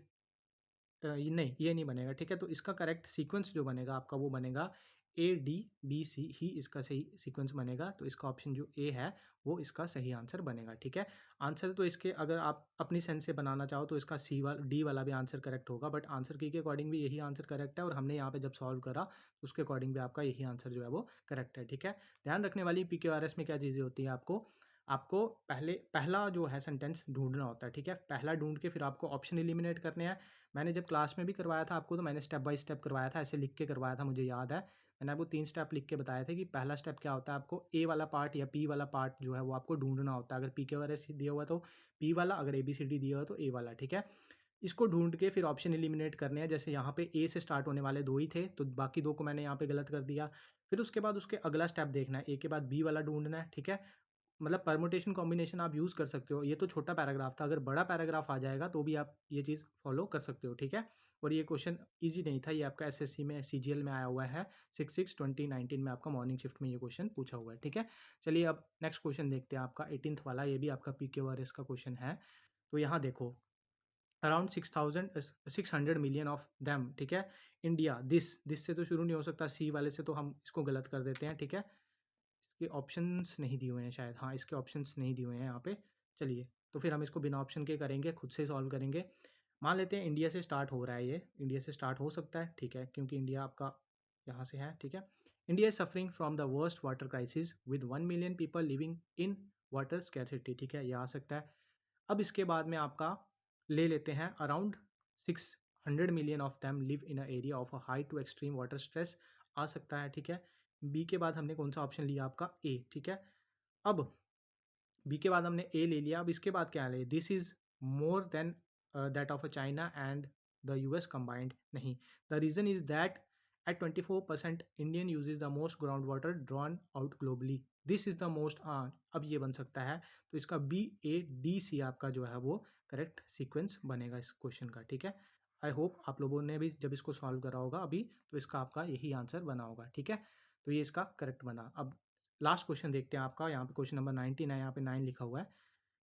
ये नहीं, ये नहीं बनेगा, ठीक है? तो इसका करेक्ट सीक्वेंस जो बनेगा आपका वो बनेगा ए डी बी सी ही इसका सही सीक्वेंस बनेगा। तो इसका ऑप्शन जो ए है वो इसका सही आंसर बनेगा, ठीक है? आंसर तो इसके अगर आप अपनी सेंस से बनाना चाहो तो इसका सी वाला डी वाला भी आंसर करेक्ट होगा, बट आंसर की के अकॉर्डिंग भी यही आंसर करेक्ट है, और हमने यहाँ पे जब सॉल्व करा तो उसके अकॉर्डिंग भी आपका यही आंसर जो है वो करेक्ट है, ठीक है? ध्यान रखने वाली पीक्यूआरएस में क्या चीज़ें होती हैं, आपको पहला जो है सेंटेंस ढूंढना होता है, ठीक है? पहला ढूंढ के फिर आपको ऑप्शन एलिमिनेट करने हैं। मैंने जब क्लास में भी करवाया था आपको, तो मैंने स्टेप बाय स्टेप करवाया था, ऐसे लिख के करवाया था, मुझे याद है। मैंने आपको 3 स्टेप लिख के बताए थे कि पहला स्टेप क्या होता है, आपको ए वाला पार्ट या पी वाला पार्ट जो है वो आपको ढूंढना होता है। अगर पी क्यू आर एस दिया हुआ तो पी वाला, अगर ए बी सी डी दिया हुआ तो ए वाला, ठीक है? इसको ढूंढ के फिर ऑप्शन एलिमिनेट करने हैं। जैसे यहाँ पे ए से स्टार्ट होने वाले 2 ही थे, तो बाकी 2 को मैंने यहाँ पे गलत कर दिया। फिर उसके बाद उसके अगला स्टेप देखना है, ए के बाद बी वाला ढूंढना है, ठीक है? मतलब परमुटेशन कॉम्बिनेशन आप यूज़ कर सकते हो। ये तो छोटा पैराग्राफ था, अगर बड़ा पैराग्राफ आ जाएगा तो भी आप ये चीज़ फॉलो कर सकते हो, ठीक है? और ये क्वेश्चन ईजी नहीं था, ये आपका एसएससी में सीजीएल में आया हुआ है, 6/6/2019 में आपका मॉर्निंग शिफ्ट में ये क्वेश्चन पूछा हुआ है, ठीक है? चलिए अब नेक्स्ट क्वेश्चन देखते हैं, आपका 18th वाला, ये भी आपका पीक्यूआरएस का क्वेश्चन है। तो यहाँ देखो, अराउंड 600 मिलियन ऑफ देम, ठीक है? इंडिया, दिस से तो शुरू नहीं हो सकता, सी वाले से तो हम इसको गलत कर देते हैं, ठीक है? इसके ऑप्शंस नहीं दिए हुए हैं शायद, हाँ इसके ऑप्शंस नहीं दिए हुए हैं यहाँ पे। चलिए, तो फिर हम इसको बिना ऑप्शन के करेंगे, खुद से सॉल्व करेंगे। मान लेते हैं इंडिया से स्टार्ट हो रहा है, ये इंडिया से स्टार्ट हो सकता है, ठीक है? क्योंकि इंडिया आपका यहाँ से है, ठीक है? India is suffering from the worst water crisis with 1 million people living in water scarcity, ठीक है? ये आ सकता है। अब इसके बाद में आपका ले लेते हैं, around 600 million of them live in a area of a high to extreme water stress, आ सकता है, ठीक है? बी के बाद हमने कौन सा ऑप्शन लिया, आपका ए, ठीक है? अब बी के बाद हमने ए ले लिया, अब इसके बाद क्या ले, this is more than that of a China and the US combined, नहीं। The reason is that at 24% Indian uses the most ground water drawn out globally, this is the most, अब ये बन सकता है। तो इसका बी ए डी सी आपका जो है वो करेक्ट सीक्वेंस बनेगा इस क्वेश्चन का, ठीक है? आई होप आप लोगों ने भी जब इसको सॉल्व करा होगा अभी, तो इसका आपका यही आंसर बना होगा, ठीक है? तो ये इसका करेक्ट बना। अब लास्ट क्वेश्चन देखते हैं आपका, यहाँ पे क्वेश्चन नंबर 19 है, यहाँ पे 9 लिखा हुआ है,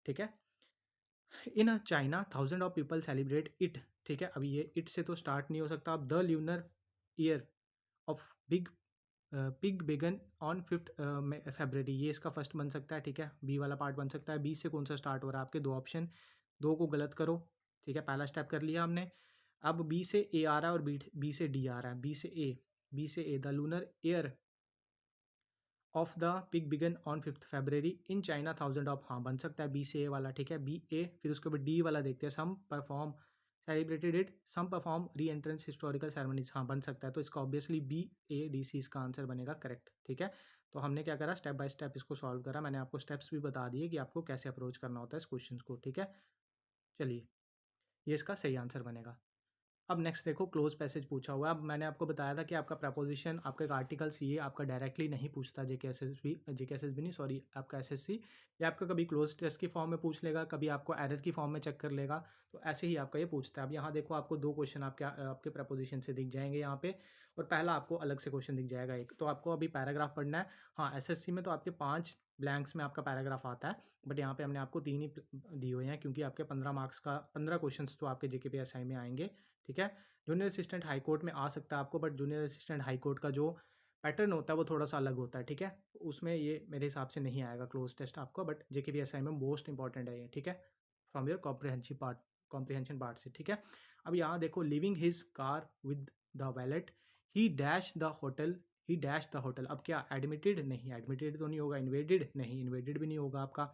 ठीक है? इन China thousand of people celebrate it, ठीक है? अभी ये इट से तो स्टार्ट नहीं हो सकता। अब the lunar year of big pig began on 5 February, ये इसका फर्स्ट बन सकता है, ठीक है? बी वाला पार्ट बन सकता है। बी से कौन सा स्टार्ट हो रहा है, आपके दो ऑप्शन, दो को गलत करो, ठीक है? पहला स्टेप कर लिया हमने। अब बी से ए आ रहा है और बी से डी आ रहा है, बी से A the lunar year of the pig began on 5 February in China thousand of, हाँ बन सकता है बी से ए वाला, ठीक है? बी ए, फिर उसके बाद डी वाला देखते हैं, some perform celebrated it, some perform re entrance historical ceremonies, हाँ बन सकता है। तो इसका obviously B A D C इसका आंसर बनेगा करेक्ट, ठीक है? तो हमने क्या करा, स्टेप बाय स्टेप इसको सॉल्व करा, मैंने आपको स्टेप्स भी बता दिए कि आपको कैसे अप्रोच करना होता है इस क्वेश्चन को, ठीक है? चलिए, ये इसका सही आंसर बनेगा। अब नेक्स्ट देखो, क्लोज पैसेज पूछा हुआ है। अब मैंने आपको बताया था कि आपका प्रपोजिशन, आपका एक आर्टिकल्स, ये आपका डायरेक्टली नहीं पूछता जेके एस एस बी नहीं, सॉरी, आपका एसएससी, ये आपका कभी क्लोज टेस्ट की फॉर्म में पूछ लेगा, कभी आपको एरर की फॉर्म में चेक कर लेगा, तो ऐसे ही आपका ये पूछता है। अब यहाँ देखो, आपको दो क्वेश्चन आपके प्रपोजिशन से दिख जाएंगे यहाँ पे, और पहला आपको अलग से क्वेश्चन दिख जाएगा एक। तो आपको अभी पैराग्राफ पढ़ना है। हाँ, एसएससी में तो आपके 5 ब्लैंक्स में आपका पैराग्राफ आता है, बट यहाँ पे हमने आपको 3 ही दिए हुए हैं, क्योंकि आपके 15 मार्क्स का 15 क्वेश्चन तो आपके जेकेपीएसआई में आएंगे, ठीक है? जूनियर असिस्टेंट हाई कोर्ट में आ सकता है आपको, but junior assistant high court का जो पैटर्न होता है वो थोड़ा सा अलग होता है, ठीक है? उसमें ये मेरे हिसाब से नहीं आएगा क्लोज टेस्ट आपको, बट जेकेपीएसआई में मोस्ट इंपॉर्टेंट है ये, ठीक है? फ्रॉम योर कॉम्प्रिहेंशन पार्ट से, ठीक है? अब यहाँ देखो, living his car with the wallet, he dash the hotel, he dash the hotel. अब क्या एडमिटेड, नहीं एडमिटेड तो नहीं होगा, इन्वेडेड, नहीं इन्वेडेड भी नहीं होगा आपका।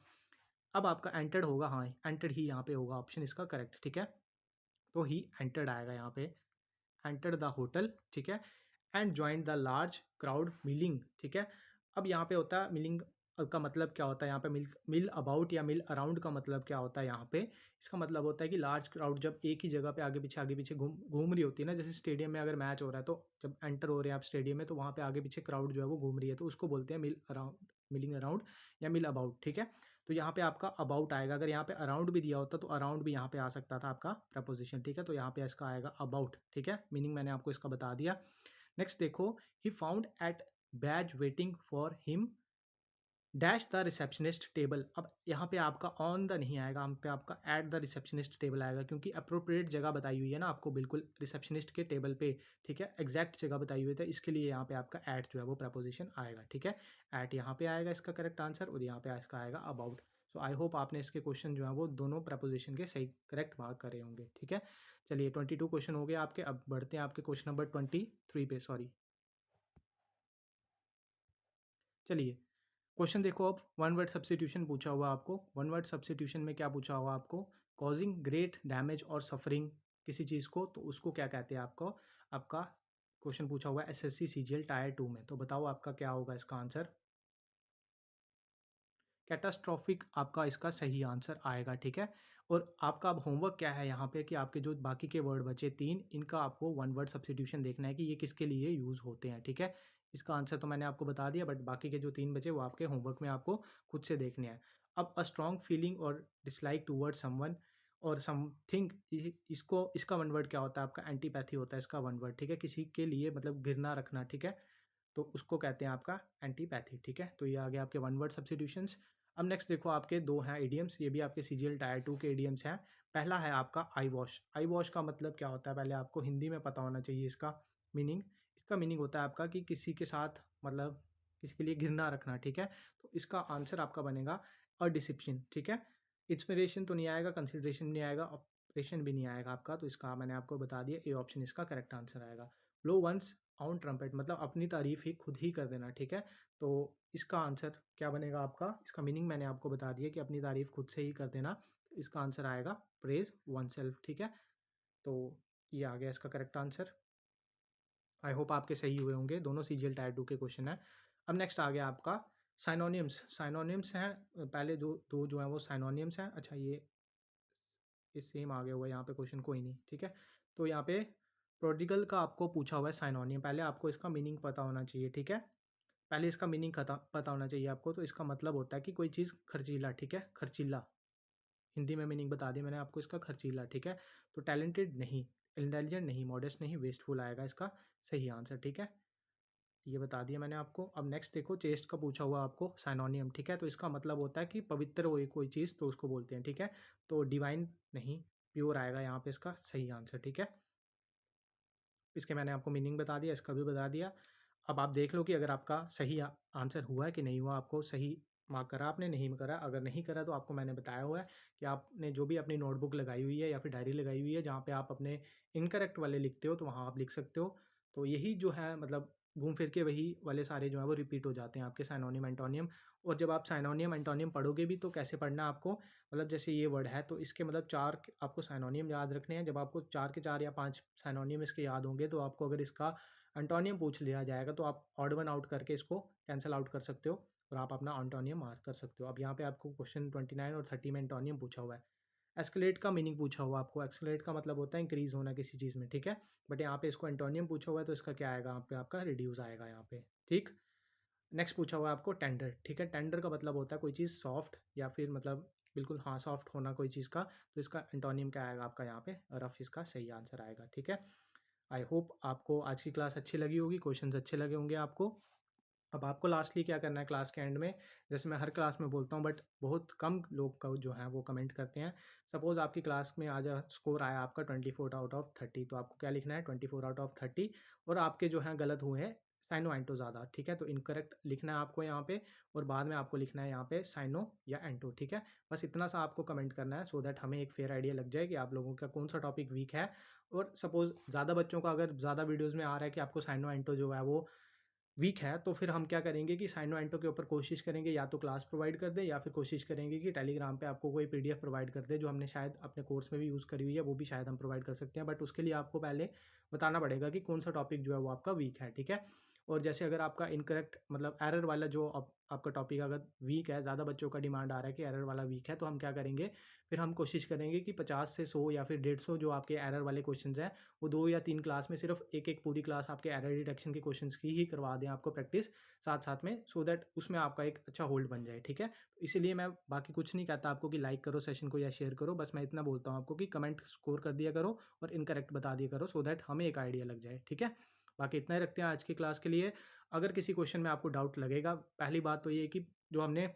अब आपका एंटर्ड होगा, हाँ एंटर्ड ही यहाँ पे होगा ऑप्शन इसका करेक्ट, ठीक है? तो ही एंटर्ड आएगा यहाँ पे, एंटर द होटल, ठीक है? And join the large crowd milling, ठीक है? अब यहाँ पे होता है मिलिंग का मतलब क्या होता है, यहाँ पे मिल अबाउट या मिल अराउंड का मतलब क्या होता है यहाँ पे, इसका मतलब होता है कि लार्ज क्राउड जब एक ही जगह पे आगे पीछे घूम घूम रही होती है ना, जैसे स्टेडियम में अगर मैच हो रहा है, तो जब एंटर हो रहे हैं आप स्टेडियम में, तो वहाँ पे आगे पीछे क्राउड जो है वो घूम रही है, तो उसको बोलते हैं मिल अराउंड, मिलिंग अराउंड या मिल अबाउट, ठीक है? तो यहाँ पे आपका अबाउट आएगा। अगर यहाँ पे अराउंड भी दिया होता तो अराउंड भी यहाँ पे आ सकता था आपका प्रपोजिशन, ठीक है? तो यहाँ पे इसका आएगा अबाउट, ठीक है? मीनिंग मैंने आपको इसका बता दिया। नेक्स्ट देखो, he found at badge waiting for him dash the receptionist table. अब यहाँ पे आपका ऑन द नहीं आएगा, यहाँ पे आपका एट द रिसेप्शनिस्ट टेबल आएगा, क्योंकि अप्रोप्रिएट जगह बताई हुई है ना आपको बिल्कुल रिसेप्शनिस्ट के टेबल पे, ठीक है, एग्जैक्ट जगह बताई हुई है, इसके लिए यहाँ पे आपका एट जो है वो प्रपोजिशन आएगा, ठीक है। एट यहाँ पे आएगा इसका करेक्ट आंसर, और यहाँ पे इसका आएगा अबाउट। सो आई होप आपने इसके क्वेश्चन जो है वो दोनों प्रपोजिशन के सही करेक्ट मार्क करे होंगे, ठीक है। चलिए 22 क्वेश्चन हो गए आपके, अब बढ़ते हैं आपके क्वेश्चन नंबर 23 पे, सॉरी। चलिए क्वेश्चन देखो, अब वन वर्ड सब्स्टिट्यूशन पूछा हुआ आपको। वन वर्ड सब्स्टिट्यूशन में क्या पूछा हुआ आपको? कॉजिंग ग्रेट डैमेज और सफरिंग किसी चीज़ को, तो उसको क्या कहते हैं आपको? आपका क्वेश्चन पूछा हुआ है एसएससी सीजीएल टायर 2 में, तो बताओ आपका क्या होगा इसका आंसर? कैटास्ट्रॉफिक आपका इसका सही आंसर आएगा, ठीक है। और आपका अब होमवर्क क्या है यहाँ पे कि आपके जो बाकी के वर्ड बचे 3, इनका आपको वन वर्ड सब्स्टिट्यूशन देखना है कि ये किसके लिए यूज़ होते हैं, ठीक है। इसका आंसर तो मैंने आपको बता दिया, बट बाकी के जो 3 बचे वो आपके होमवर्क में आपको खुद से देखने हैं। अब अ स्ट्रॉन्ग फीलिंग और डिसलाइक टूवर्ड समवन और समथिंग, इसको इसका वन वर्ड क्या होता है आपका? एंटीपैथी होता है इसका वन वर्ड, ठीक है। किसी के लिए मतलब घृणा रखना, ठीक है, तो उसको कहते हैं आपका एंटीपैथी, ठीक है। तो ये आ गया आपके वन वर्ड सब्स्टिट्यूशंस। अब नेक्स्ट देखो, आपके दो हैं इडियम्स, ये भी आपके सीजीएल टायर 2 के इडियम्स हैं। पहला है आपका आई वॉश। आई वॉश का मतलब क्या होता है पहले आपको हिंदी में पता होना चाहिए इसका मीनिंग। इसका मीनिंग होता है आपका कि किसी के साथ मतलब किसी के लिए घृणा रखना, ठीक है। तो इसका आंसर आपका बनेगा अ डिसिप्शन, ठीक है। इंस्पिरेशन तो नहीं आएगा, कंसिडरेशन नहीं आएगा, ऑपरेशन भी नहीं आएगा आपका, तो इसका मैंने आपको बता दिया, ए ऑप्शन इसका करेक्ट आंसर आएगा। लो वंस ऑन ट्रम्पेट मतलब अपनी तारीफ ही खुद ही कर देना, ठीक है। तो इसका आंसर क्या बनेगा आपका? इसका मीनिंग मैंने आपको बता दिया कि अपनी तारीफ खुद से ही कर देना, तो इसका आंसर आएगा प्रेज वन सेल्फ, ठीक है। तो ये आ गया इसका करेक्ट आंसर। आई होप आपके सही हुए होंगे, दोनों सीजीएल टायर 2 के क्वेश्चन है। अब नेक्स्ट आ गया आपका साइनोनियम्स। साइनोनियम्स हैं, पहले जो दो जो हैं वो साइनोनियम्स हैं। अच्छा ये सेम आ गया हुआ है यहाँ पे क्वेश्चन, कोई नहीं, ठीक है। तो यहाँ पे प्रोडिगल का आपको पूछा हुआ है साइनोनियम, पहले आपको इसका मीनिंग पता होना चाहिए, ठीक है। पहले इसका मीनिंग पता होना चाहिए आपको। तो इसका मतलब होता है कि कोई चीज़ खर्चीला, ठीक है, खर्चीला। हिंदी में मीनिंग बता दिया मैंने आपको इसका, खर्चीला, ठीक है। तो टैलेंटेड नहीं, इंटेलिजेंट नहीं, मॉडेस्ट नहीं, वेस्टफुल आएगा इसका सही आंसर, ठीक है। ये बता दिया मैंने आपको। अब नेक्स्ट देखो, चेस्ट का पूछा हुआ आपको साइनोनियम, ठीक है। तो इसका मतलब होता है कि पवित्र हो कोई चीज़ तो उसको बोलते हैं, ठीक है। तो डिवाइन नहीं, प्योर आएगा यहाँ पे इसका सही आंसर, ठीक है। इसके मैंने आपको मीनिंग बता दिया, इसका भी बता दिया। अब आप देख लो कि अगर आपका सही आंसर हुआ है कि नहीं हुआ, आपको सही मार्क करा आपने, नहीं करा। अगर नहीं करा तो आपको मैंने बताया हुआ है कि आपने जो भी अपनी नोटबुक लगाई हुई है या फिर डायरी लगाई हुई है जहाँ पे आप अपने इनकरेक्ट वाले लिखते हो, तो वहाँ आप लिख सकते हो। तो यही जो है मतलब घूम फिर के वही वाले सारे जो है वो रिपीट हो जाते हैं आपके साइनोनियम एंटोनियम। और जब आप साइनोनियम एंटोनियम पढ़ोगे भी तो कैसे पढ़ना है आपको, मतलब जैसे ये वर्ड है तो इसके मतलब 4 आपको साइनोनियम याद रखने हैं। जब आपको 4 के 4 या 5 साइनोनियम इसके याद होंगे तो आपको अगर इसका एंटोनियम पूछ लिया जाएगा तो आप ऑड वन आउट करके इसको कैंसिल आउट कर सकते हो और आप अपना एंटोनियम मार्क कर सकते हो। अब यहाँ पे आपको क्वेश्चन 29 और 30 में एंटोनियम पूछा हुआ है। एस्केलेट का मीनिंग पूछा हुआ आपको। एस्केलेट का मतलब होता है इंक्रीज होना किसी चीज़ में, ठीक है। बट यहाँ पे इसको एंटोनियम पूछा हुआ है तो इसका क्या आएगा यहाँ पे आपका रिड्यूस आएगा यहाँ पे, ठीक। नेक्स्ट पूछा हुआ है आपको टेंडर, ठीक है। टेंडर का मतलब होता है कोई चीज़ सॉफ्ट या फिर मतलब बिल्कुल हाँ सॉफ्ट होना कोई चीज़ का, तो इसका एंटोनियम क्या आएगा आपका यहाँ पे रफ, इसका सही आंसर आएगा, ठीक है। आई होप आपको आज की क्लास अच्छी लगी होगी, क्वेश्चंस अच्छे लगे होंगे आपको। अब आपको लास्टली क्या करना है क्लास के एंड में, जैसे मैं हर क्लास में बोलता हूँ बट बहुत कम लोग का जो है वो कमेंट करते हैं। सपोज आपकी क्लास में आज स्कोर आया आपका 24 आउट ऑफ 30, तो आपको क्या लिखना है 24 आउट ऑफ 30, और आपके जो है गलत हुए हैं साइनो एंटो ज़्यादा, ठीक है। तो इनकरेक्ट लिखना है आपको यहाँ पे, और बाद में आपको लिखना है यहाँ पे साइनो या एंटो, ठीक है। बस इतना सा आपको कमेंट करना है सो दैट हमें एक फेयर आइडिया लग जाए कि आप लोगों का कौन सा टॉपिक वीक है। और सपोज ज़्यादा बच्चों का अगर ज़्यादा वीडियोज़ में आ रहा है कि आपको साइनो एंटो जो है वो वीक है, तो फिर हम क्या करेंगे कि साइनो एंटो के ऊपर कोशिश करेंगे या तो क्लास प्रोवाइड कर दे, या फिर कोशिश करेंगे कि टेलीग्राम पे आपको कोई पीडीएफ प्रोवाइड कर दे जो हमने शायद अपने कोर्स में भी यूज़ करी हुई है, वो भी शायद हम प्रोवाइड कर सकते हैं। बट उसके लिए आपको पहले बताना पड़ेगा कि कौन सा टॉपिक जो है वो आपका वीक है, ठीक है। और जैसे अगर आपका इनकरेक्ट मतलब एरर वाला जो आपका टॉपिक अगर वीक है, ज़्यादा बच्चों का डिमांड आ रहा है कि एरर वाला वीक है, तो हम क्या करेंगे, फिर हम कोशिश करेंगे कि 50 से 100 या फिर 150 जो आपके एरर वाले क्वेश्चंस हैं वो 2 या 3 क्लास में सिर्फ एक एक पूरी क्लास आपके एरर डिटेक्शन के क्वेश्चंस की ही करवा दें आपको प्रैक्टिस साथ साथ में, सो दैट उसमें आपका एक अच्छा होल्ड बन जाए, ठीक है। तो इसीलिए मैं बाकी कुछ नहीं कहता आपको कि लाइक करो सेशन को या शेयर करो, बस मैं इतना बोलता हूँ आपको कि कमेंट स्कोर कर दिया करो और इनकरेक्ट बता दिया करो सो दैट हमें एक आइडिया लग जाए, ठीक है। बाकी इतना ही रखते हैं आज की क्लास के लिए। अगर किसी क्वेश्चन में आपको डाउट लगेगा, पहली बात तो ये है कि जो हमने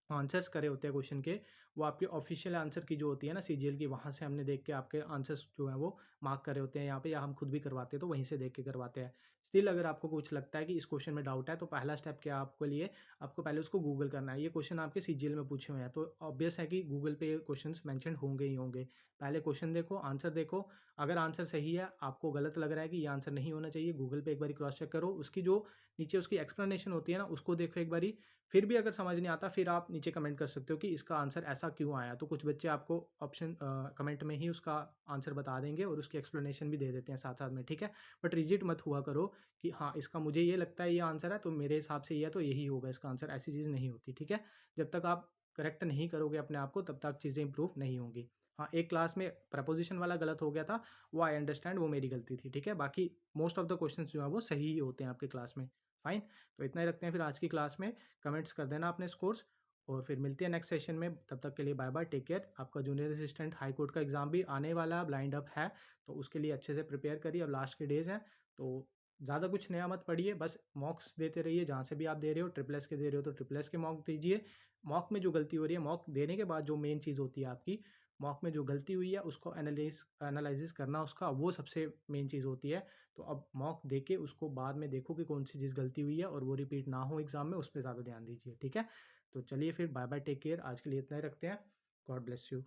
आंसर्स करे होते हैं क्वेश्चन के, वो आपके ऑफिशियल आंसर की जो होती है ना सीजीएल की, वहाँ से हमने देख के आपके आंसर्स जो हैं वो मार्क करे होते हैं यहाँ पे, या हम खुद भी करवाते हैं तो वहीं से देख के करवाते हैं। स्टिल अगर आपको कुछ लगता है कि इस क्वेश्चन में डाउट है, तो पहला स्टेप क्या है आपके लिए, आपको पहले उसको गूगल करना है। ये क्वेश्चन आपके सीजीएल में पूछे हुए हैं तो ऑब्वियस है कि गूगल पे ये क्वेश्चन मैंशन होंगे ही होंगे। पहले क्वेश्चन देखो, आंसर देखो, अगर आंसर सही है, आपको गलत लग रहा है कि ये आंसर नहीं होना चाहिए, गूगल पे एक बार क्रॉस चेक करो, उसकी जो नीचे उसकी एक्सप्लेनेशन होती है ना, उसको देखो एक बारी। फिर भी अगर समझ नहीं आता, फिर आप नीचे कमेंट कर सकते हो कि इसका आंसर ऐसा क्यों आया। तो कुछ बच्चे आपको ऑप्शन कमेंट में ही उसका आंसर बता देंगे और उसकी एक्सप्लेनेशन भी दे देते हैं साथ साथ में, ठीक है। बट रिजिड मत हुआ करो कि हाँ इसका मुझे ये लगता है ये आंसर है तो मेरे हिसाब से ये है तो यही होगा इसका आंसर, ऐसी चीज़ नहीं होती, ठीक है। जब तक आप करेक्ट नहीं करोगे अपने आप को, तब तक चीज़ें इंप्रूव नहीं होंगी। हाँ, एक क्लास में प्रपोजिशन वाला गलत हो गया था, वो आई अंडरस्टैंड, वो मेरी गलती थी, ठीक है। बाकी मोस्ट ऑफ द क्वेश्चन जो है वो सही ही होते हैं आपके क्लास में। फाइन, तो इतना ही रखते हैं फिर आज की क्लास में। कमेंट्स कर देना अपने स्कोर्स, और फिर मिलते हैं नेक्स्ट सेशन में। तब तक के लिए बाय बाय, टेक केयर। आपका जूनियर असिस्टेंट हाई कोर्ट का एग्जाम भी आने वाला है, ब्लाइंड अप है, तो उसके लिए अच्छे से प्रिपेयर करिए। अब लास्ट के डेज हैं तो ज़्यादा कुछ नया मत पढ़िए, बस मॉक्स देते रहिए जहाँ से भी आप दे रहे हो। ट्रिपल एस के दे रहे हो तो ट्रिपल एस के मॉक दीजिए। मॉक में जो गलती हो रही है, मॉक देने के बाद जो मेन चीज़ होती है आपकी, मॉक में जो गलती हुई है उसको एनालिसिस करना, उसका वो सबसे मेन चीज़ होती है। तो अब मॉक देके उसको बाद में देखो कि कौन सी चीज़ गलती हुई है और वो रिपीट ना हो एग्जाम में, उस पर ज़्यादा ध्यान दीजिए, ठीक है। तो चलिए फिर बाय बाय, टेक केयर। आज के लिए इतना ही रखते हैं। God bless you.